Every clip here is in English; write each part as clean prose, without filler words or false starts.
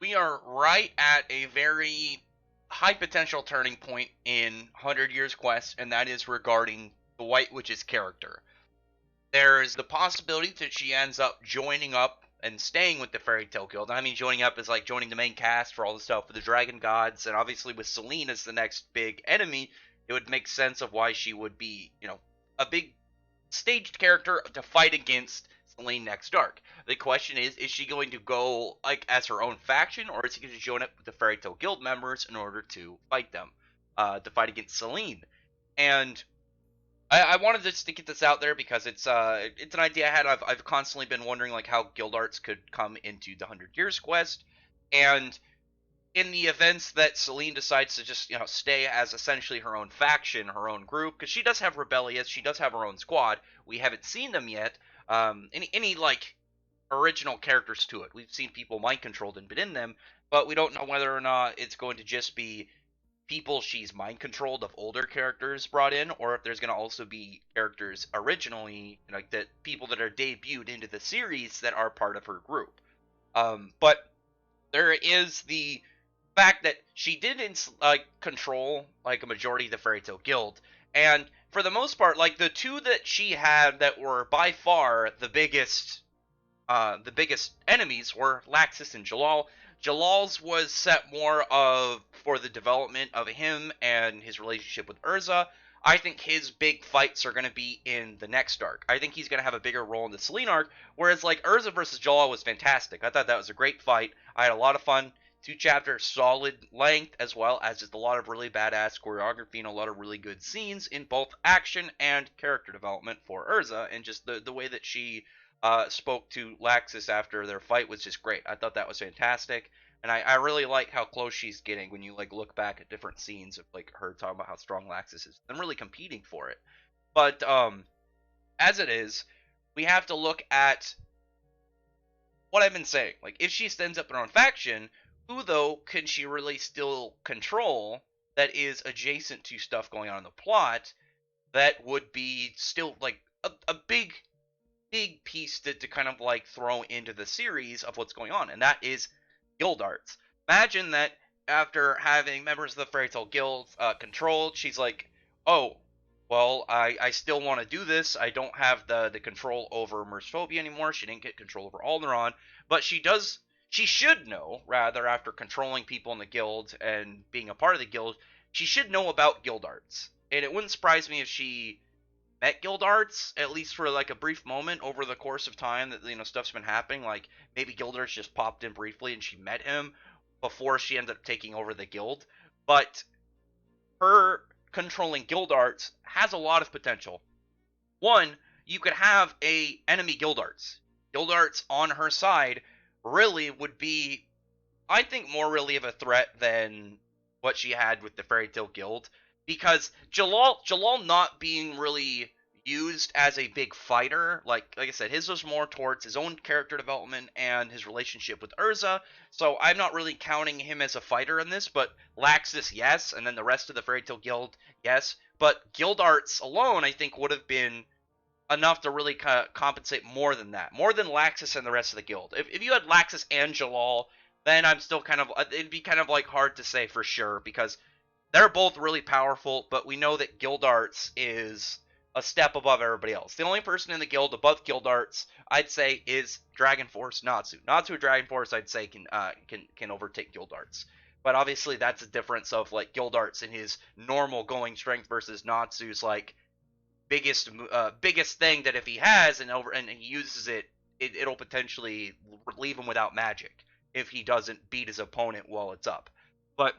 we are right at a very high potential turning point in 100 Years Quest, and that is regarding the White Witch's character. There's the possibility that she ends up joining up and staying with the Fairy Tale Guild. I mean, joining up is like joining the main cast for all the stuff with the Dragon Gods, and obviously with Selene as the next big enemy, it would make sense of why she would be, a big staged character to fight against Selene next arc. The question is she going to go like as her own faction, or is she going to join up with the Fairy Tale Guild members in order to fight them, to fight against Selene? And I wanted just to get this out there because it's an idea I had. I've constantly been wondering like how Gildarts could come into the 100 Years Quest, and in the events that Selene decides to just stay as essentially her own faction, her own group, because she does have Rebellious, she does have her own squad. We haven't seen them yet. Any like original characters to it. We've seen people mind controlled and been in them, but we don't know whether or not it's going to just be people she's mind controlled of older characters brought in, or if there's going to also be characters originally like that people that are debuted into the series that are part of her group. But there is the fact that she did control like a majority of the Fairy Tale Guild, and for the most part, like the two that she had that were by far the biggest enemies were Laxus and Jalal. Jalal's was set more of for the development of him and his relationship with Urza. I think his big fights are going to be in the next arc. I think he's going to have a bigger role in the Selene arc, whereas like Urza versus Jalal was fantastic. I thought that was a great fight. I had a lot of fun. 2 chapters, solid length, as well as just a lot of really badass choreography and a lot of really good scenes in both action and character development for Urza, and just the way that she spoke to Laxus after their fight was just great. I thought that was fantastic, and I really like how close she's getting when you like look back at different scenes of like her talking about how strong Laxus is and really competing for it. But as it is, we have to look at what I've been saying. Like, if she stands up in her own faction, who though can she really still control that is adjacent to stuff going on in the plot that would be still like a big piece to kind of like throw into the series of what's going on, and that is Gildarts. Imagine that after having members of the Fairy Tale Guild controlled, she's like, oh, well, I still want to do this. I don't have the control over Mercephobia anymore. She didn't get control over Alderon, but she should know, rather, after controlling people in the guild and being a part of the guild, she should know about Gildarts. And it wouldn't surprise me if she met Gildarts, at least for like a brief moment over the course of time that stuff's been happening. Like maybe Gildarts just popped in briefly and she met him before she ended up taking over the guild. But her controlling Gildarts has a lot of potential. One, you could have a enemy Gildarts. Gildarts on her side really would be, I think, more really of a threat than what she had with the Fairy Tale Guild, because Jalal not being really used as a big fighter, like I said, his was more towards his own character development and his relationship with Urza. So I'm not really counting him as a fighter in this, but Laxus, yes, and then the rest of the Fairy Tale Guild, yes. But Gildarts alone, I think, would have been enough to really compensate more than that, more than Laxus and the rest of the guild. If you had Laxus and Jalal, then I'm still it'd be kind of like hard to say for sure, because they're both really powerful, but we know that Gildarts is a step above everybody else. The only person in the guild above Gildarts, I'd say, is Dragon Force Natsu. Natsu Dragon Force, I'd say, can overtake Gildarts. But obviously, that's a difference of like Gildarts in his normal going strength versus Natsu's like biggest thing that if he has and he uses it, it'll potentially leave him without magic if he doesn't beat his opponent while it's up. But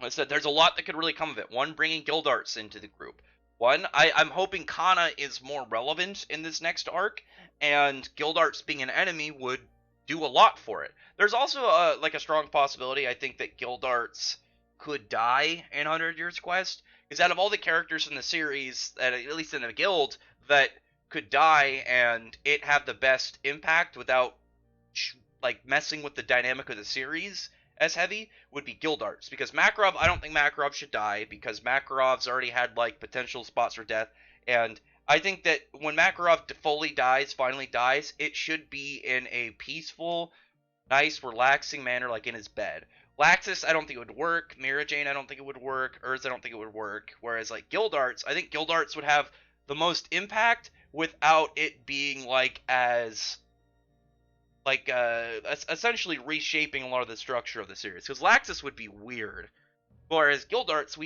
like I said, there's a lot that could really come of it. One, bringing Gildarts into the group. One, I'm hoping Kana is more relevant in this next arc, and Gildarts being an enemy would do a lot for it. There's also like a strong possibility, I think, that Gildarts could die in 100 Years Quest, because out of all the characters in the series, at least in the guild, that could die and it have the best impact without like messing with the dynamic of the series as heavy, would be Gildarts. Because Makarov, I don't think Makarov should die, because Makarov's already had like potential spots for death, and I think that when Makarov finally dies, it should be in a peaceful nice, relaxing manner, like in his bed. Laxus, I don't think it would work. Mira Jane, I don't think it would work. Urza, I don't think it would work. Whereas like Gildarts, I think Gildarts would have the most impact without it being like as like essentially reshaping a lot of the structure of the series. Because Laxus would be weird. Whereas Gildarts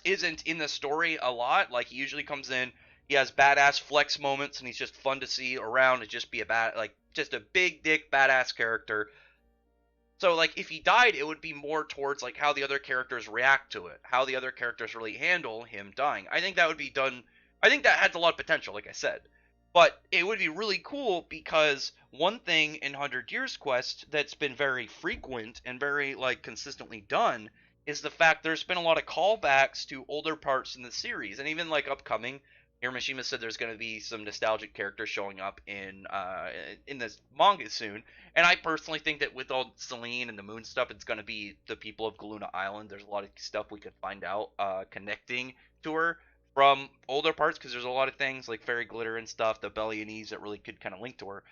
isn't in the story a lot. Like he usually comes in, he has badass flex moments, and he's just fun to see around and just be just a big dick badass character. So like if he died, it would be more towards like how the other characters react to it, how the other characters really handle him dying. I think that would be done. I think that has a lot of potential, like I said. But it would be really cool because one thing in 100 Years Quest that's been very frequent and very like consistently done is the fact there's been a lot of callbacks to older parts in the series, and even like upcoming. Hiromashima said there's going to be some nostalgic characters showing up in this manga soon, and I personally think that with all Celine and the moon stuff, it's going to be the people of Galuna Island. There's a lot of stuff we could find out connecting to her from older parts, because there's a lot of things like Fairy Glitter and stuff, the Bellionese, that really could kind of link to her.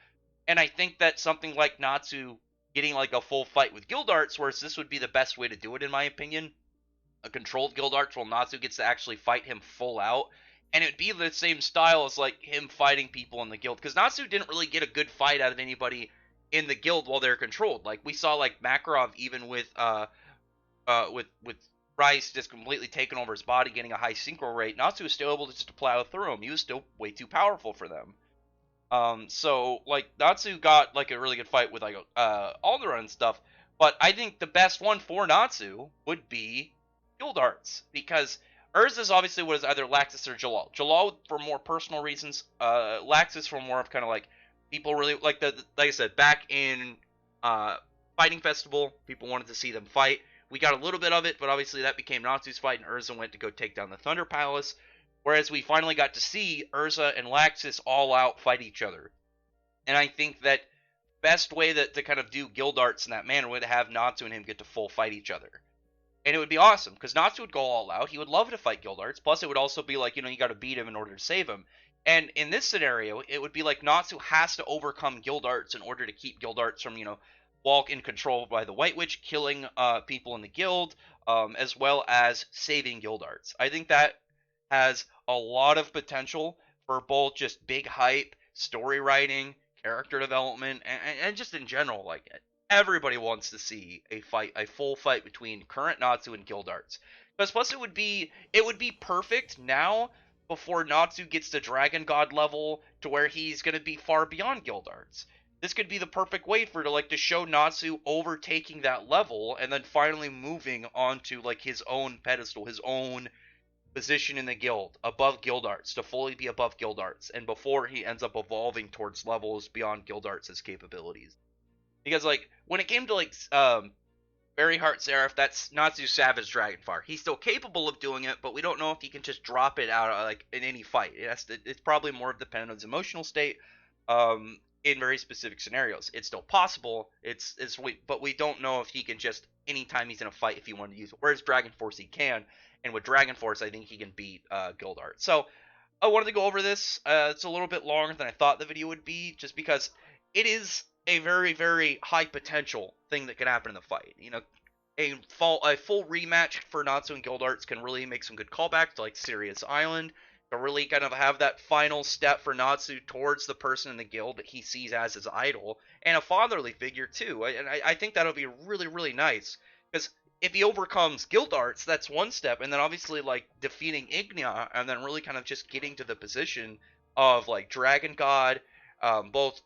And I think that something like Natsu getting like a full fight with Gildarts, whereas this would be the best way to do it in my opinion, a controlled Gildarts while Natsu gets to actually fight him full out. And it would be the same style as like him fighting people in the guild, because Natsu didn't really get a good fight out of anybody in the guild while they're controlled. Like we saw like Makarov, even with Rice just completely taking over his body, getting a high synchro rate, Natsu was still able to just plow through him. He was still way too powerful for them. So like Natsu got like a really good fight with like Aldera and stuff, but I think the best one for Natsu would be Gildarts, because Urza's obviously was either Laxus or Jalal. Jalal for more personal reasons, Laxus for more of kind of like people really like like I said back in Fighting Festival, people wanted to see them fight. We got a little bit of it, but obviously that became Natsu's fight, and Urza went to go take down the Thunder Palace. Whereas we finally got to see Urza and Laxus all out fight each other. And I think that best way to kind of do Gildarts in that manner would have Natsu and him get to full fight each other. And it would be awesome, because Natsu would go all out. He would love to fight Gildarts. Plus, it would also be like, you got to beat him in order to save him. And in this scenario, it would be like Natsu has to overcome Gildarts in order to keep Gildarts from, walk in control by the White Witch, killing people in the guild, as well as saving Gildarts. I think that has a lot of potential for both just big hype, story writing, character development, and just in general. Like everybody wants to see a full fight between current Natsu and Gildarts. Because plus it would be perfect now before Natsu gets to Dragon God level to where he's gonna be far beyond Gildarts. This could be the perfect way for to show Natsu overtaking that level and then finally moving onto like his own pedestal, his own position in the guild, above Gildarts, to fully be above Gildarts, and before he ends up evolving towards levels beyond Gildarts' capabilities. Because like when it came to like Fairy Heart Seraph, that's Natsu's Savage Dragonfire. He's still capable of doing it, but we don't know if he can just drop it out like in any fight. It's probably more dependent on his emotional state. In very specific scenarios, it's still possible. But we don't know if he can just anytime he's in a fight if he wanted to use it. Whereas Dragon Force he can, and with Dragon Force I think he can beat Gildart. So I wanted to go over this. It's a little bit longer than I thought the video would be, just because it is a very, very high potential thing that could happen in the fight. A full rematch for Natsu and Gildarts can really make some good callbacks to like Sirius Island, to really kind of have that final step for Natsu towards the person in the guild that he sees as his idol, and a fatherly figure too. And I think that'll be really, really nice, because if he overcomes Gildarts, that's one step, and then obviously like defeating Ignia, and then really kind of just getting to the position of like Dragon God, both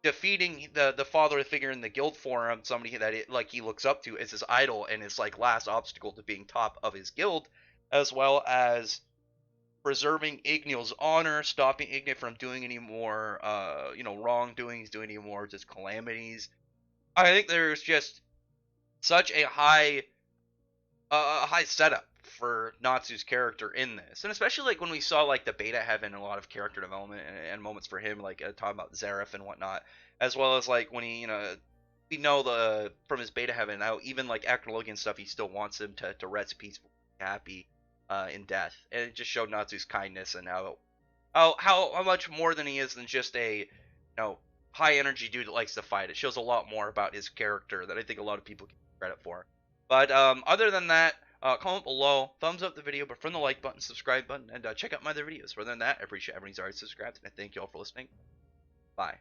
defeating the father figure in the guild forum, somebody that he looks up to as his idol and his like last obstacle to being top of his guild, as well as preserving Igniel's honor, stopping Ignia from doing any more wrongdoings, doing any more just calamities. I think there's just such a high setup for Natsu's character in this, and especially like when we saw like the beta having a lot of character development and moments for him, like talking about Zareth and whatnot, as well as like when he we know from his beta heaven now, even like Acnologian stuff, he still wants him to rest peaceful, happy in death, and it just showed Natsu's kindness and how much more than he is than just a high energy dude that likes to fight. It shows a lot more about his character that I think a lot of people give credit for. But other than that, comment below, thumbs up the video, but from the like button, subscribe button, and check out my other videos. Other than that, I appreciate everyone who's already subscribed, and I thank you all for listening. Bye.